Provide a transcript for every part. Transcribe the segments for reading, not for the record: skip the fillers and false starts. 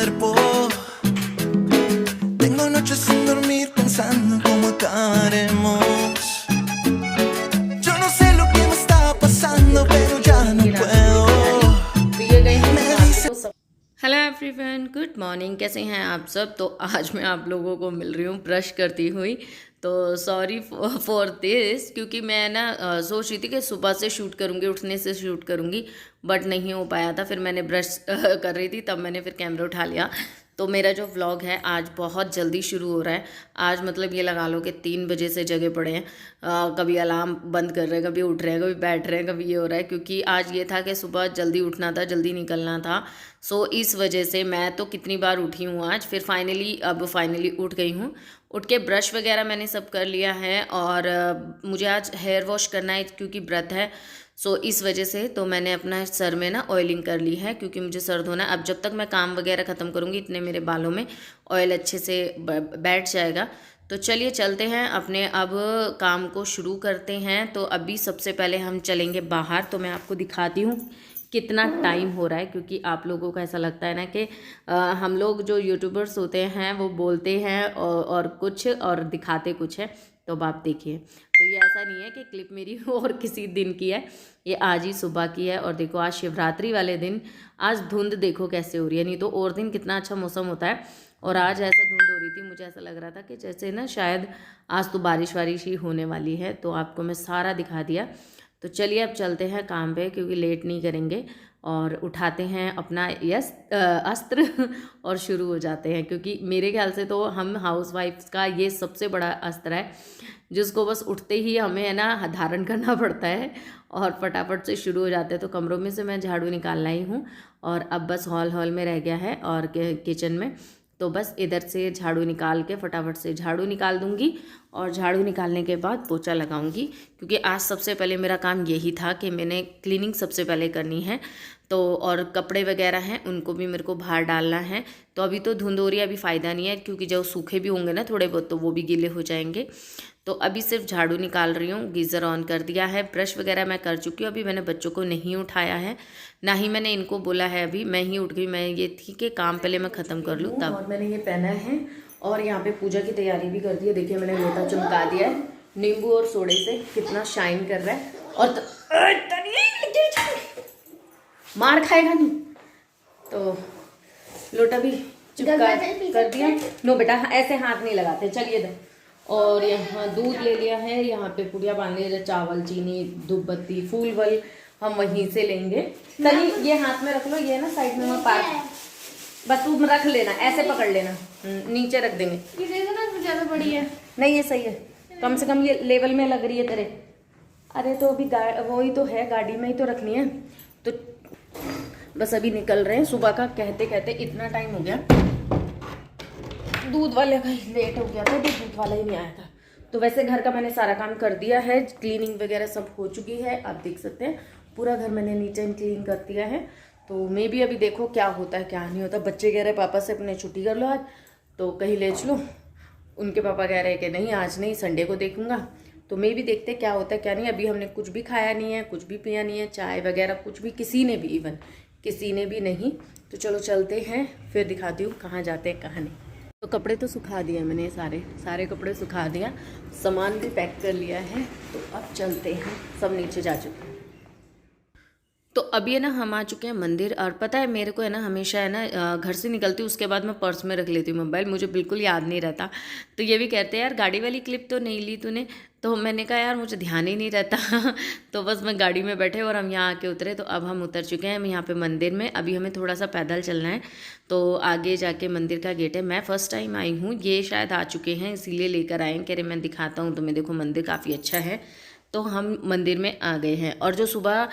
cuerpo. Tengo noches sin dormir pensando en cómo acabaremos. Yo no sé lo que me está pasando, pero ya no puedo. Me dice hello everyone, good morning. कैसे हैं आप सब? तो आज मैं आप लोगों को मिल रही हूँ ब्रश करती हुई। तो सॉरी फॉर दिस, क्योंकि मैं ना सोच रही थी कि सुबह से शूट करूँगी, उठने से शूट करूँगी, बट नहीं हो पाया था। फिर मैंने ब्रश कर रही थी, तब मैंने फिर कैमरा उठा लिया। तो मेरा जो व्लॉग है आज बहुत जल्दी शुरू हो रहा है। आज मतलब ये लगा लो कि 3 बजे से जगे पड़े हैं। कभी अलार्म बंद कर रहे हैं, कभी उठ रहे हैं, कभी बैठ रहे हैं, कभी ये हो रहा है, क्योंकि आज ये था कि सुबह जल्दी उठना था, जल्दी निकलना था। सो इस वजह से मैं तो कितनी बार उठी हूँ आज, फिर फाइनली उठ गई हूँ। उठ के ब्रश वगैरह मैंने सब कर लिया है, और मुझे आज हेयर वॉश करना है क्योंकि व्रत है। सो इस वजह से तो मैंने अपना सर में ना ऑयलिंग कर ली है, क्योंकि मुझे सर धोना है। अब जब तक मैं काम वगैरह ख़त्म करूँगी इतने मेरे बालों में ऑयल अच्छे से बैठ जाएगा। तो चलिए चलते हैं अपने अब काम को शुरू करते हैं। तो अभी सबसे पहले हम चलेंगे बाहर। तो मैं आपको दिखाती हूँ कितना टाइम हो रहा है, क्योंकि आप लोगों को ऐसा लगता है ना कि हम लोग जो यूट्यूबर्स होते हैं वो बोलते हैं और कुछ और दिखाते कुछ है। तो अब आप देखिए, तो ये ऐसा नहीं है कि क्लिप मेरी और किसी दिन की है, ये आज ही सुबह की है। और देखो आज शिवरात्रि वाले दिन आज धुंध देखो कैसे हो रही है, नहीं तो और दिन कितना अच्छा मौसम होता है, और आज ऐसा धुंध हो रही थी, मुझे ऐसा लग रहा था कि जैसे ना शायद आज तो बारिश वारिश ही होने वाली है। तो आपको मैं सारा दिखा दिया। तो चलिए अब चलते हैं काम पे, क्योंकि लेट नहीं करेंगे, और उठाते हैं अपना अस्त्र और शुरू हो जाते हैं। क्योंकि मेरे ख्याल से तो हम हाउसवाइफ्स का ये सबसे बड़ा अस्त्र है, जिसको बस उठते ही हमें है ना धारण करना पड़ता है, और फटाफट से शुरू हो जाते हैं। तो कमरों में से मैं झाड़ू निकालना ही हूँ, और अब बस हॉल में रह गया है, और किचन में तो बस इधर से झाड़ू निकाल के फटाफट से झाड़ू निकाल दूंगी, और झाड़ू निकालने के बाद पोछा लगाऊंगी। क्योंकि आज सबसे पहले मेरा काम यही था कि मैंने क्लीनिंग सबसे पहले करनी है। तो और कपड़े वगैरह हैं उनको भी मेरे को बाहर डालना है। तो अभी तो धुंध हो रही है, अभी फ़ायदा नहीं है, क्योंकि जब सूखे भी होंगे ना थोड़े बहुत तो वो भी गीले हो जाएंगे। तो अभी सिर्फ झाड़ू निकाल रही हूँ। गीज़र ऑन कर दिया है, ब्रश वगैरह मैं कर चुकी हूँ। अभी मैंने बच्चों को नहीं उठाया है, ना ही मैंने इनको बोला है, अभी मैं ही उठ गई। मैं ये थी कि काम पहले मैं ख़त्म कर लूँ तब। और मैंने ये पहना है, और यहाँ पे पूजा की तैयारी भी कर दी है। देखिए मैंने लोटा चमका दिया है नींबू और सोडे से, कितना शाइन कर रहा है। और मार खाएगा नहीं, तो लोटा भी चुपका कर दिया। नो बेटा ऐसे हाथ नहीं लगाते, चलिए इधर। और यहाँ दूध ले लिया है, यहाँ पे पुड़िया बांध लिया, चावल चीनी धूपबत्ती फूल वल हम वहीं से लेंगे। चलिए ये हाथ में रख लो, ये ना साइड में वहाँ पार्क, बस तुम रख लेना, ऐसे पकड़ लेना, नीचे रख देंगे। ये देखो ना ज्यादा बड़ी है। नहीं ये सही है, कम से कम ये लेवल में लग रही है तेरे। अरे तो अभी वही तो है, गाड़ी में ही तो रखनी है। तो बस अभी निकल रहे हैं। सुबह का कहते कहते इतना टाइम हो गया, दूध वाले का ही लेट हो गया था, दूध वाला ही नहीं आया था। तो वैसे घर का मैंने सारा काम कर दिया है, क्लीनिंग वगैरह सब हो चुकी है। आप देख सकते हैं पूरा घर मैंने नीचे क्लीन कर दिया है। तो मैं भी अभी देखो क्या होता है क्या नहीं होता। बच्चे कह रहे पापा से अपने छुट्टी कर लो आज, तो कहीं ले चलो। उनके पापा कह रहे हैं कि नहीं आज नहीं, संडे को देखूंगा। तो मैं भी देखते क्या होता है क्या नहीं। अभी हमने कुछ भी खाया नहीं है, कुछ भी पिया नहीं है, चाय वगैरह कुछ भी, किसी ने भी, इवन किसी ने भी नहीं। तो चलो चलते हैं, फिर दिखाती हूँ कहाँ जाते हैं कहाँ नहीं। तो कपड़े तो सुखा दिया मैंने, सारे कपड़े सुखा दिया, सामान भी पैक कर लिया है। तो अब चलते हैं, सब नीचे जा चुके हैं। तो अभी है ना हम आ चुके हैं मंदिर। और पता है मेरे को है ना हमेशा है ना घर से निकलती हूँ उसके बाद मैं पर्स में रख लेती हूँ मोबाइल, मुझे बिल्कुल याद नहीं रहता। तो ये भी कहते हैं यार गाड़ी वाली क्लिप तो नहीं ली तूने, तो मैंने कहा यार मुझे ध्यान ही नहीं रहता तो बस मैं गाड़ी में बैठे और हम यहाँ आके उतरे। तो अब हम उतर चुके हैं हम यहाँ पे मंदिर में। अभी हमें थोड़ा सा पैदल चलना है, तो आगे जाके मंदिर का गेट है। मैं फर्स्ट टाइम आई हूँ, ये शायद आ चुके हैं इसीलिए लेकर आए, कह रहे मैं दिखाता हूँ तुम्हें, देखो मंदिर काफ़ी अच्छा है। तो हम मंदिर में आ गए हैं। और जो सुबह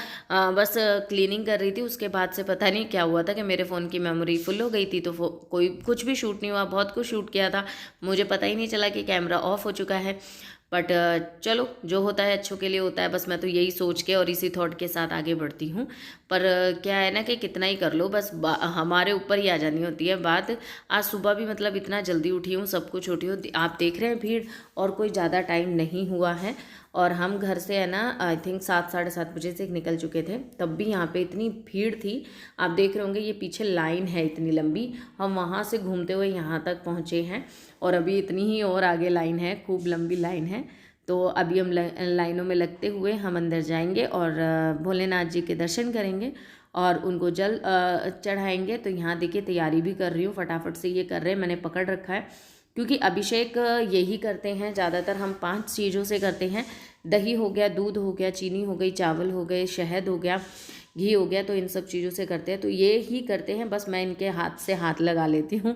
बस क्लीनिंग कर रही थी उसके बाद से पता नहीं क्या हुआ था कि मेरे फ़ोन की मेमोरी फुल हो गई थी। तो कोई कुछ भी शूट नहीं हुआ, बहुत कुछ शूट किया था, मुझे पता ही नहीं चला कि कैमरा ऑफ हो चुका है। बट चलो जो होता है अच्छों के लिए होता है, बस मैं तो यही सोच के और इसी थॉट के साथ आगे बढ़ती हूँ। पर क्या है ना कि कितना ही कर लो, बस हमारे ऊपर ही आ जानी होती है बात। आज सुबह भी मतलब इतना जल्दी उठी हूँ, सब कुछ उठी हूँ। आप देख रहे हैं भीड़, और कोई ज़्यादा टाइम नहीं हुआ है। और हम घर से है ना आई थिंक 7 साढ़े 7 बजे से निकल चुके थे। तब भी यहाँ पे इतनी भीड़ थी, आप देख रहे होंगे ये पीछे लाइन है इतनी लंबी। हम वहाँ से घूमते हुए यहाँ तक पहुँचे हैं और अभी इतनी ही और आगे लाइन है, खूब लंबी लाइन है। तो अभी हम लाइनों में लगते हुए हम अंदर जाएंगे और भोलेनाथ जी के दर्शन करेंगे और उनको जल चढ़ाएंगे। तो यहाँ देखिए तैयारी भी कर रही हूँ, फटाफट से ये कर रहे हैं, मैंने पकड़ रखा है क्योंकि अभिषेक यही करते हैं ज़्यादातर। हम 5 चीज़ों से करते हैं, दही हो गया, दूध हो गया, चीनी हो गई, चावल हो गए, शहद हो गया, घी हो गया, तो इन सब चीज़ों से करते हैं। तो ये ही करते हैं, बस मैं इनके हाथ से हाथ लगा लेती हूँ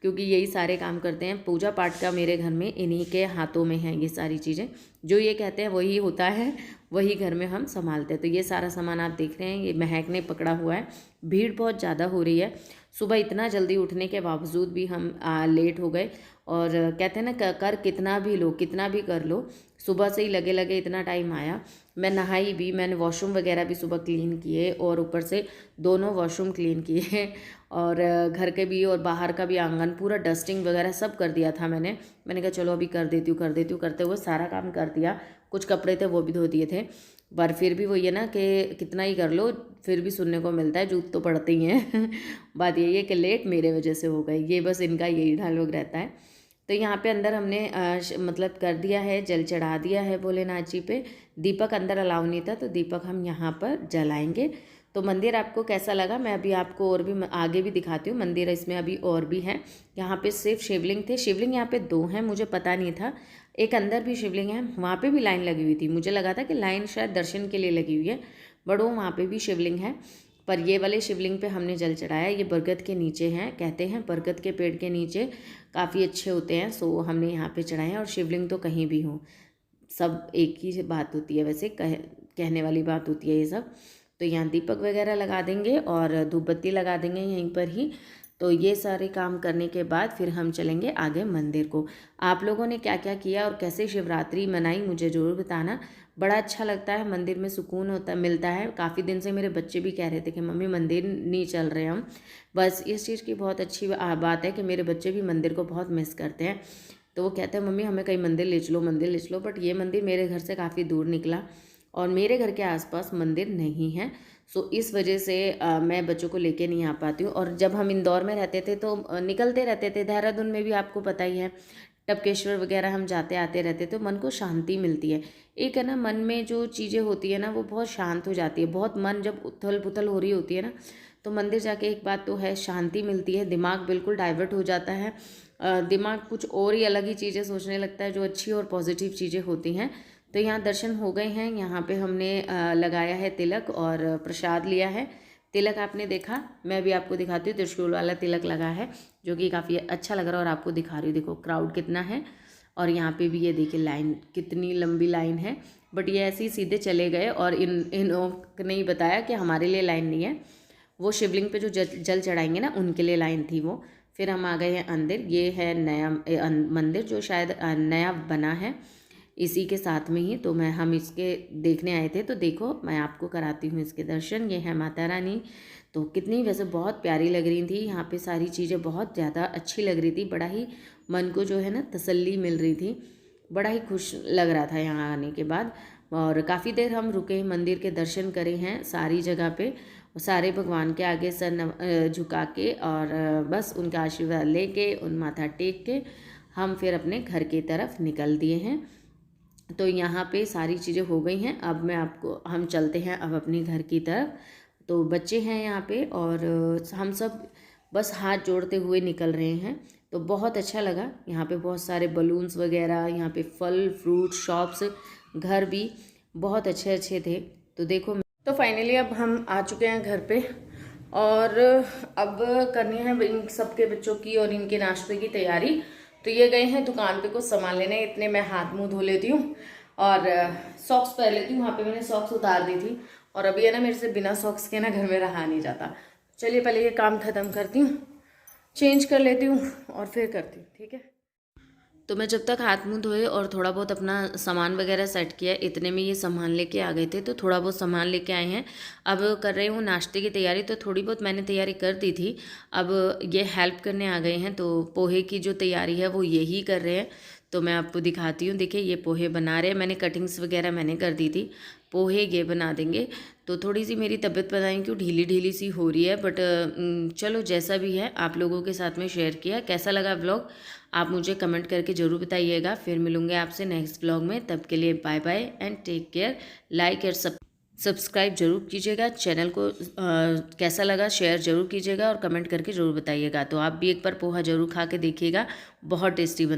क्योंकि यही सारे काम करते हैं। पूजा पाठ का मेरे घर में इन्हीं के हाथों में है ये सारी चीज़ें, जो ये कहते हैं वही होता है, वही घर में हम संभालते हैं। तो ये सारा सामान आप देख रहे हैं, ये महक ने पकड़ा हुआ है। भीड़ बहुत ज़्यादा हो रही है, सुबह इतना जल्दी उठने के बावजूद भी हम लेट हो गए। और कहते हैं ना कर कितना भी लो, कितना भी कर लो, सुबह से ही लगे लगे इतना टाइम आया। मैं नहाई भी, मैंने वॉशरूम वगैरह भी सुबह क्लीन किए और ऊपर से दोनों वॉशरूम क्लीन किए और घर के भी और बाहर का भी आंगन पूरा डस्टिंग वगैरह सब कर दिया था मैंने कहा चलो अभी कर देती हूँ। करते हुए सारा काम कर दिया। कुछ कपड़े थे वो भी धो दिए थे, पर फिर भी वही है ना कि कितना ही कर लो फिर भी सुनने को मिलता है जूत तो पड़ते ही हैं। बात यही है कि लेट मेरे वजह से हो गई, ये बस इनका यही डायलॉग रहता है। तो यहाँ पे अंदर हमने मतलब कर दिया है, जल चढ़ा दिया है भोलेनाथ जी पे। दीपक अंदर अलाउ नहीं था तो दीपक हम यहाँ पर जलाएंगे। तो मंदिर आपको कैसा लगा मैं अभी आपको और भी आगे भी दिखाती हूँ। मंदिर इसमें अभी और भी है। यहाँ पे सिर्फ शिवलिंग थे, शिवलिंग यहाँ पे 2 हैं, मुझे पता नहीं था। एक अंदर भी शिवलिंग है, वहाँ पे भी लाइन लगी हुई थी, मुझे लगा था कि लाइन शायद दर्शन के लिए लगी हुई है, बट वो वहाँ पे भी शिवलिंग है। पर ये वाले शिवलिंग पे हमने जल चढ़ाया। ये बरगद के नीचे हैं, कहते हैं बरगद के पेड़ के नीचे काफ़ी अच्छे होते हैं, सो हमने यहाँ पे चढ़ाया। और शिवलिंग तो कहीं भी हो, सब एक ही बात होती है, वैसे कहने वाली बात होती है ये सब। तो यहाँ दीपक वगैरह लगा देंगे और धूप बत्ती लगा देंगे यहीं पर ही। तो ये सारे काम करने के बाद फिर हम चलेंगे आगे मंदिर को। आप लोगों ने क्या क्या किया और कैसे शिवरात्रि मनाई मुझे ज़रूर बताना। बड़ा अच्छा लगता है, मंदिर में सुकून मिलता है। काफ़ी दिन से मेरे बच्चे भी कह रहे थे कि मम्मी मंदिर नहीं चल रहे हम। बस इस चीज़ की बहुत अच्छी बात है कि मेरे बच्चे भी मंदिर को बहुत मिस करते हैं। तो वो कहते हैं मम्मी हमें कहीं मंदिर ले चलो। बट ये मंदिर मेरे घर से काफ़ी दूर निकला और मेरे घर के आसपास मंदिर नहीं है, सो इस वजह से मैं बच्चों को लेके नहीं आ पाती हूँ। और जब हम इंदौर में रहते थे तो निकलते रहते थे, देहरादून में भी आपको पता ही है, टपकेश्वर वगैरह हम जाते आते रहते, तो मन को शांति मिलती है। एक है ना मन में जो चीज़ें होती है ना वो बहुत शांत हो जाती है। बहुत मन जब उथल पुथल हो रही होती है ना, तो मंदिर जाके एक बात तो है शांति मिलती है, दिमाग बिल्कुल डाइवर्ट हो जाता है। दिमाग कुछ और ही अलग ही चीज़ें सोचने लगता है जो अच्छी और पॉजिटिव चीज़ें होती हैं। तो यहाँ दर्शन हो गए हैं। यहाँ पे हमने लगाया है तिलक और प्रसाद लिया है। तिलक आपने देखा, मैं भी आपको दिखाती हूँ। त्रिशूल वाला तिलक लगा है जो कि काफ़ी अच्छा लग रहा है और आपको दिखा रही हूँ। देखो क्राउड कितना है और यहाँ पे भी ये देखिए लाइन कितनी लंबी लाइन है। बट ये ऐसे ही सीधे चले गए और इन्होंने ही बताया कि हमारे लिए लाइन नहीं है, वो शिवलिंग पे जो जल चढ़ाएंगे ना उनके लिए लाइन थी वो। फिर हम आ गए हैं अंदर। ये है नया मंदिर जो शायद नया बना है इसी के साथ में ही, तो हम इसके देखने आए थे। तो देखो मैं आपको कराती हूँ इसके दर्शन। ये है माता रानी, तो कितनी वैसे बहुत प्यारी लग रही थी। यहाँ पे सारी चीज़ें बहुत ज़्यादा अच्छी लग रही थी, बड़ा ही मन को जो है ना तसल्ली मिल रही थी, बड़ा ही खुश लग रहा था यहाँ आने के बाद। और काफ़ी देर हम रुके, मंदिर के दर्शन करे हैं सारी जगह पे, सारे भगवान के आगे सर झुका के और बस उनका आशीर्वाद लेके उन माथा टेक के हम फिर अपने घर की तरफ निकल दिए हैं। तो यहाँ पे सारी चीज़ें हो गई हैं। अब हम चलते हैं अब अपने घर की तरफ। तो बच्चे हैं यहाँ पे और हम सब बस हाथ जोड़ते हुए निकल रहे हैं। तो बहुत अच्छा लगा। यहाँ पे बहुत सारे बलून्स वगैरह, यहाँ पे फल फ्रूट शॉप्स, घर भी बहुत अच्छे अच्छे थे। तो देखो, तो फाइनली अब हम आ चुके हैं घर पे और अब करनी है इन सबके बच्चों की और इनके नाश्ते की तैयारी। तो ये गए हैं दुकान पे कुछ सामान लेने, इतने मैं हाथ मुंह धो लेती हूँ और सॉक्स पहन लेती हूँ। वहाँ पे मैंने सॉक्स उतार दी थी और अभी है ना मेरे से बिना सॉक्स के ना घर में रहा नहीं जाता। चलिए पहले ये काम ख़त्म करती हूँ, चेंज कर लेती हूँ और फिर करती हूँ, ठीक है। तो मैं जब तक हाथ मुंह धोए और थोड़ा बहुत अपना सामान वगैरह सेट किया, इतने में ये सामान लेके आ गए थे। तो थोड़ा बहुत सामान लेके आए हैं, अब कर रही हूँ नाश्ते की तैयारी। तो थोड़ी बहुत मैंने तैयारी कर दी थी, अब ये हेल्प करने आ गए हैं। तो पोहे की जो तैयारी है वो यही कर रहे हैं। तो मैं आपको दिखाती हूँ। देखिए ये पोहे बना रहे हैं, मैंने कटिंग्स वगैरह मैंने कर दी थी। पोहे ये बना देंगे। तो थोड़ी सी मेरी तबीयत पता नहीं क्यों ढीली ढीली सी हो रही है, बट चलो जैसा भी है आप लोगों के साथ में शेयर किया। कैसा लगा व्लॉग आप मुझे कमेंट करके ज़रूर बताइएगा। फिर मिलूँगे आपसे नेक्स्ट व्लॉग में, तब के लिए bye bye and take care. Like और सब्सक्राइब जरूर कीजिएगा चैनल को। कैसा लगा शेयर ज़रूर कीजिएगा और कमेंट करके ज़रूर बताइएगा। तो आप भी एक बार पोहा ज़रूर खा के देखिएगा, बहुत टेस्टी